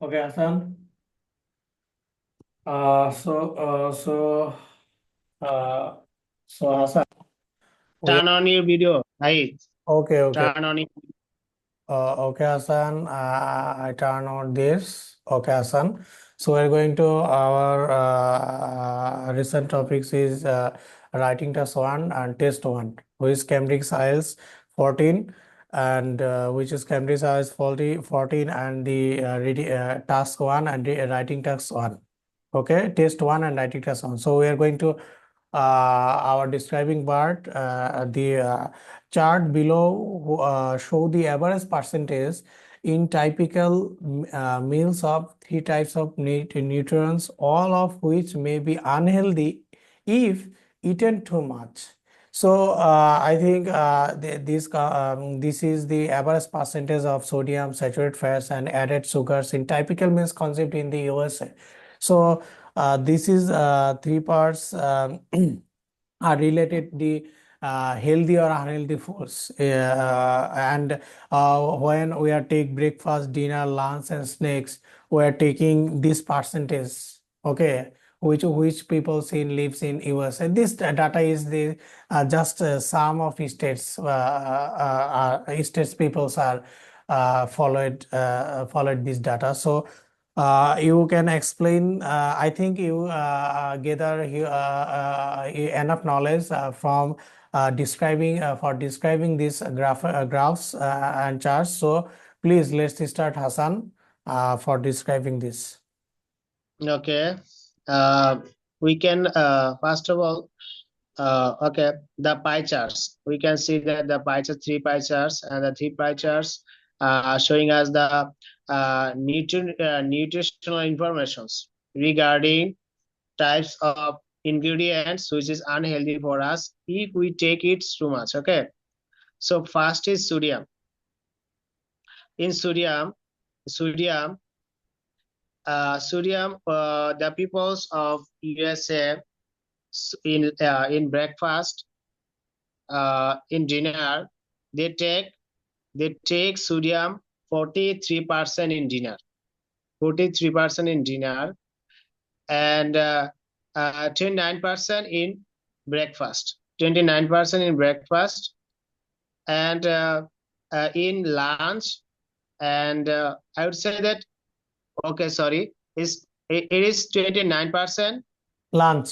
Okay, Hassan. Uh, so, uh, so, uh, Hassan, we Turn on your video. Hi, okay. turn on it. Okay, Hassan. I turn on this. Okay, Hassan. So we're going to our recent topics is writing test one and test one, which is Cambridge IELTS 14, and which is Cambridge IELTS 14 and the task one and the writing task one. Okay, test one and writing test one. So we are going to our describing part, the chart below show the average percentage in typical meals of three types of nutrients, all of which may be unhealthy if eaten too much. So I think this is the average percentage of sodium, saturated fats, and added sugars in typical meals consumed in the USA. So this is three parts are related the healthy or unhealthy foods, and when we are take breakfast, dinner, lunch, and snacks, we are taking this percentage. Okay, which people seen lives in US, and this data is the just some of states states peoples are followed this data. So you can explain. I think you gather enough knowledge from describing for describing these graphs and charts. So please let's start, Hassan, for describing this. Okay. Uh, we can first of all, okay, the pie charts. We can see that the pie chart, three pie charts, and the three pie charts showing us the nutritional informations regarding types of ingredients which is unhealthy for us if we take it too much. Okay. So first is sodium. In sodium, the peoples of USA in breakfast, in dinner, they take sodium 43% in dinner, 43% in dinner, and 29% in breakfast, 29% in breakfast, and in lunch, and I would say that okay, sorry, it is 29% Lunch.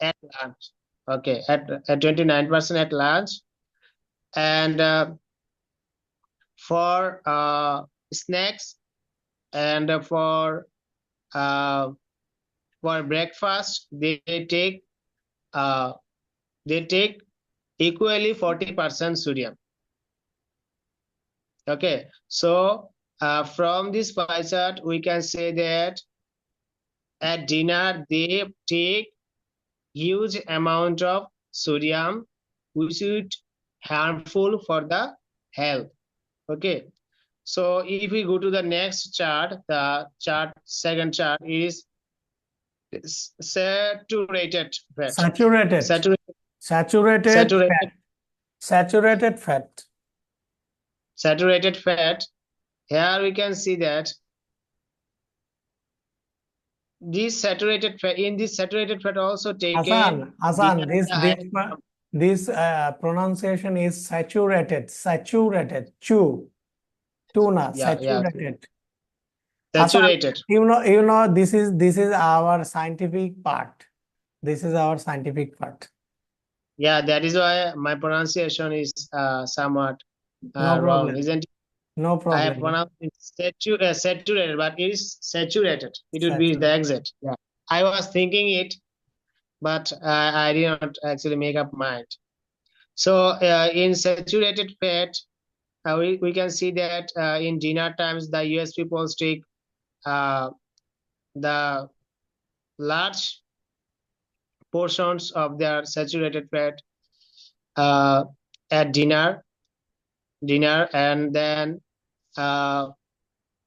at lunch. Okay, at 29% at lunch, and for snacks, and uh, for breakfast uh, they take equally 40% sodium. Okay, so from this pie chart we can say that at dinner they take huge amount of sodium, which is harmful for the health. Okay, so if we go to the next chart, the second chart is saturated fat. Saturated. Saturated, Saturated saturated, fat. Saturated fat. saturated fat. Here we can see that this saturated fat also taken Hassan, behind the this pronunciation is saturated. Saturated. Tuna. yeah, Saturated. Hassan, saturated. this is our scientific part. This is our scientific part. Yeah, that is why my pronunciation is somewhat No wrong, problem. isn't it? No I have problem. pronounced it saturated, but it is saturated. It would be the Saturated. exact. Yeah, I was thinking it, but I did not actually make up mind. So in saturated fat, we can see that in dinner times the US people take uh, the large portions of their saturated fat uh, at dinner, uh,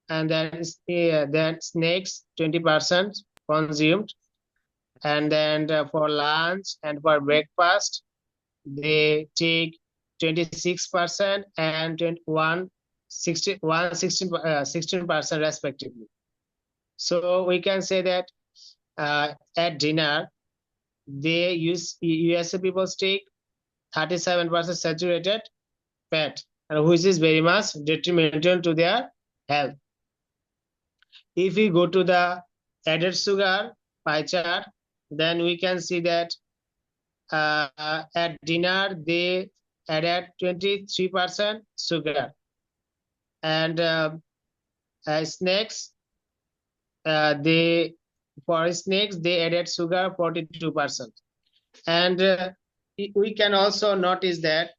then snakes 20% consumed, and then for lunch and for breakfast they take 26% and 16% respectively. So we can say that at dinner, USA people take 37% saturated fat, and which is very much detrimental to their health. If we go to the added sugar pie chart, then we can see that at dinner they added 23% sugar, and snacks they for snacks they added sugar 42%, and we can also notice that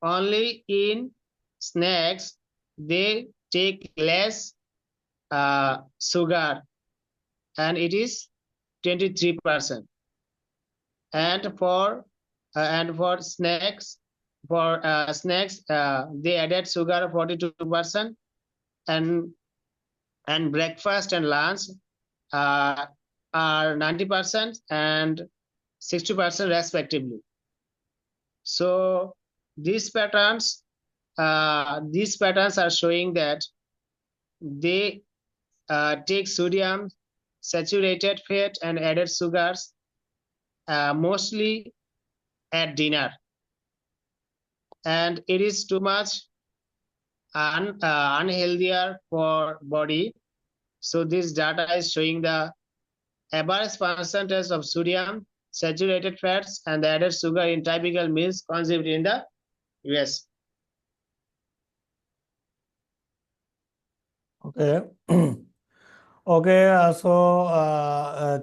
only in snacks they take less sugar, and it is 23%. And for snacks they added sugar 42%, and breakfast and lunch uh, are 90% and 60% respectively. So these patterns are showing that they take sodium, saturated fat, and added sugars mostly at dinner, and it is too much unhealthier for body. So this data is showing the average percentage of sodium, saturated fats, and the added sugar in typical meals consumed in the US. Okay. Okay,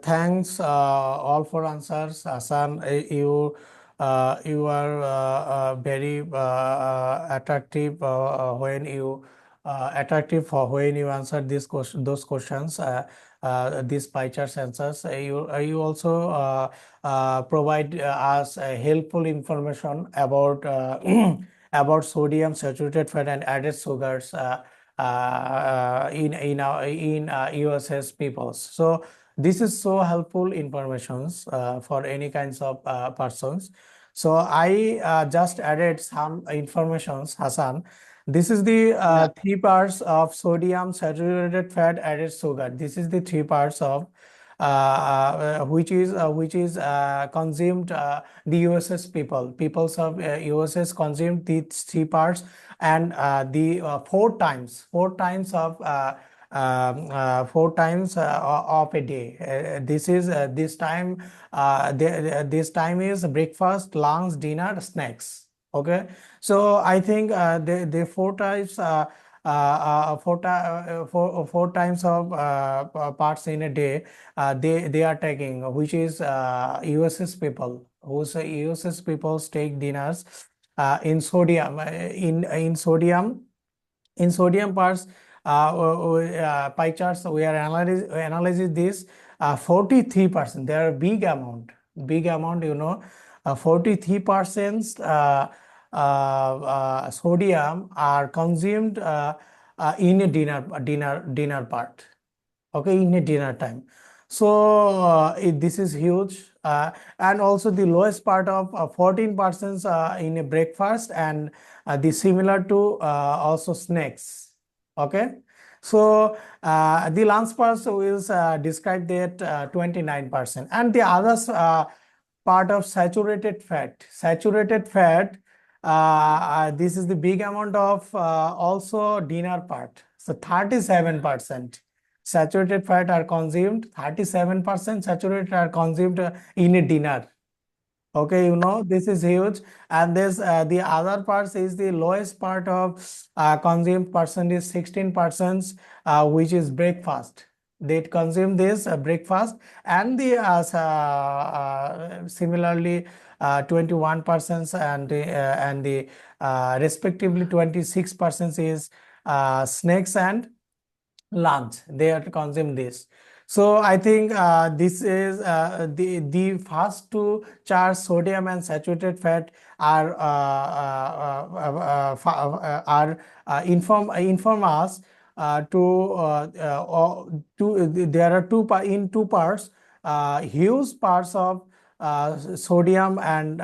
thanks all for answers. Hasan, you are very attractive when you attractive for when you answer those questions. These pie chart answers. You also provide us helpful information about about sodium, saturated fat, and added sugars. In USS peoples. So this is so helpful informations for any kinds of persons. So I just added some informations, Hasan. This is the Yeah, three parts of sodium, saturated fat, added sugar. This is the three parts of which is consumed the USS peoples of USS consumed these three parts, and the four times of a day. This time is breakfast, lunch, dinner, snacks. Okay, so I think the four types. Four times of parts in a day they are taking, which is USS people, whose USS people take dinners in sodium in sodium parts pie charts. We are analyzing this 43%. They are big amount, 43% sodium are consumed in a dinner part. Okay, in a dinner time. So this is huge, and also the lowest part of 14% in a breakfast, and the similar to also snacks. Okay, so the lunch part is described that 29%, and the others part of saturated fat, this is the big amount of also dinner part. So 37% saturated fat are consumed, 37% saturated are consumed in a dinner. Okay, this is huge. And this the other parts is the lowest part of consumed percent is 16%, which is breakfast. They consume this breakfast, and the similarly 21% and the respectively 26% is snacks and lunch. They have to consume this. So I think this is the first two charts, sodium and saturated fat, are inform us to there are two parts, huge parts of sodium and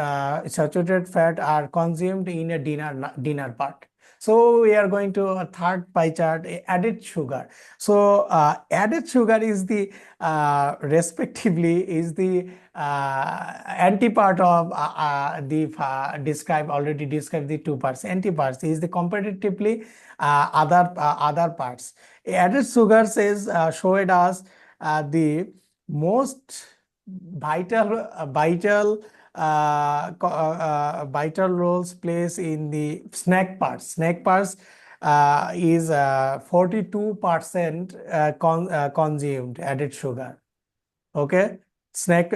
saturated fat are consumed in a dinner part. So we are going to a third pie chart, added sugar. So added sugar is the respectively is the antipart of the already described the two parts. Antiparts is the comparatively other parts. Added sugars is showed us the most vital roles plays in the snack parts. Snack parts is 42% consumed added sugar. Okay, snack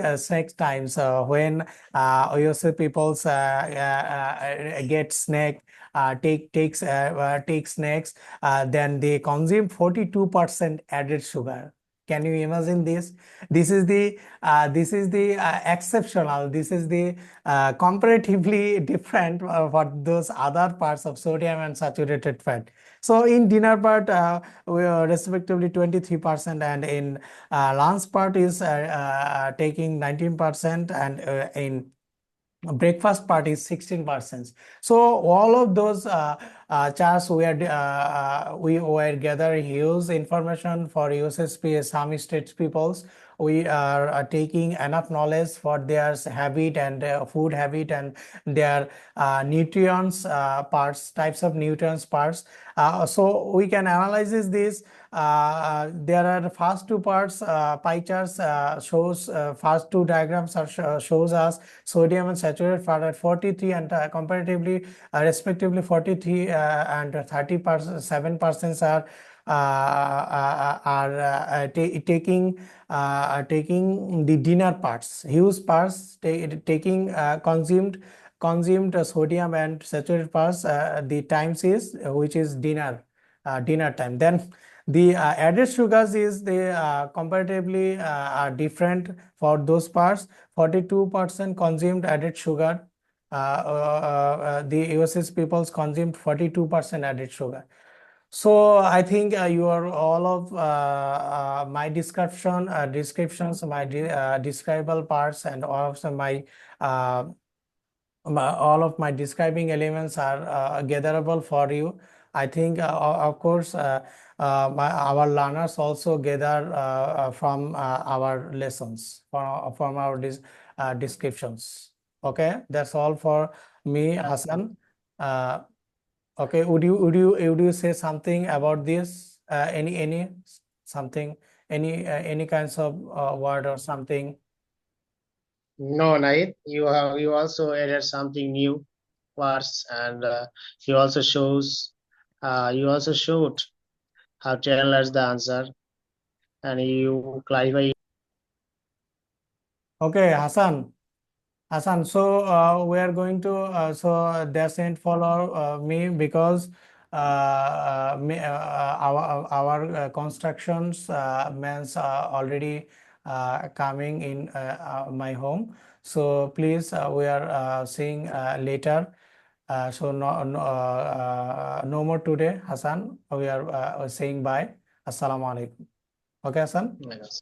times when USA peoples get snack take snacks, then they consume 42% added sugar. Can you imagine this? This is the exceptional. This is the comparatively different for those other parts of sodium and saturated fat. So in dinner part, we are respectively 23%, and in lunch part is taking 19%, and in breakfast part is 16%. So all of those charts we were gathering huge information for USSP some states peoples. We are taking enough knowledge for their habit and food habit and their nutrients parts, types of nutrients parts. So we can analyze this. There are the first two parts, pie charts shows first two diagrams shows us sodium and saturated fat at 43 and comparatively respectively 43 and 30%, 7% are taking the dinner parts, huge parts taking consumed sodium and saturated parts. The times is which is dinner time. Then the added sugars is the comparatively are different for those parts. 42% consumed added sugar. The USS peoples consumed 42% added sugar. So I think you are all of my descriptions, my describable parts, and all of my all of my describing elements are gatherable for you. I think, of course, our learners also gather from our lessons, from our descriptions. Okay, that's all for me, Hasan. Okay, would you say something about this? Any something, any kinds of word or something? No, Nahid, you also added something new words, and you also showed how to analyze the answer, and you clarify. Okay, Hasan. So we are going to so they sent follow me because our constructions means already coming in my home. So please, we are seeing later. So no more today, Hasan. We are saying bye. Assalamualaikum. Okay, Hasan. Yes.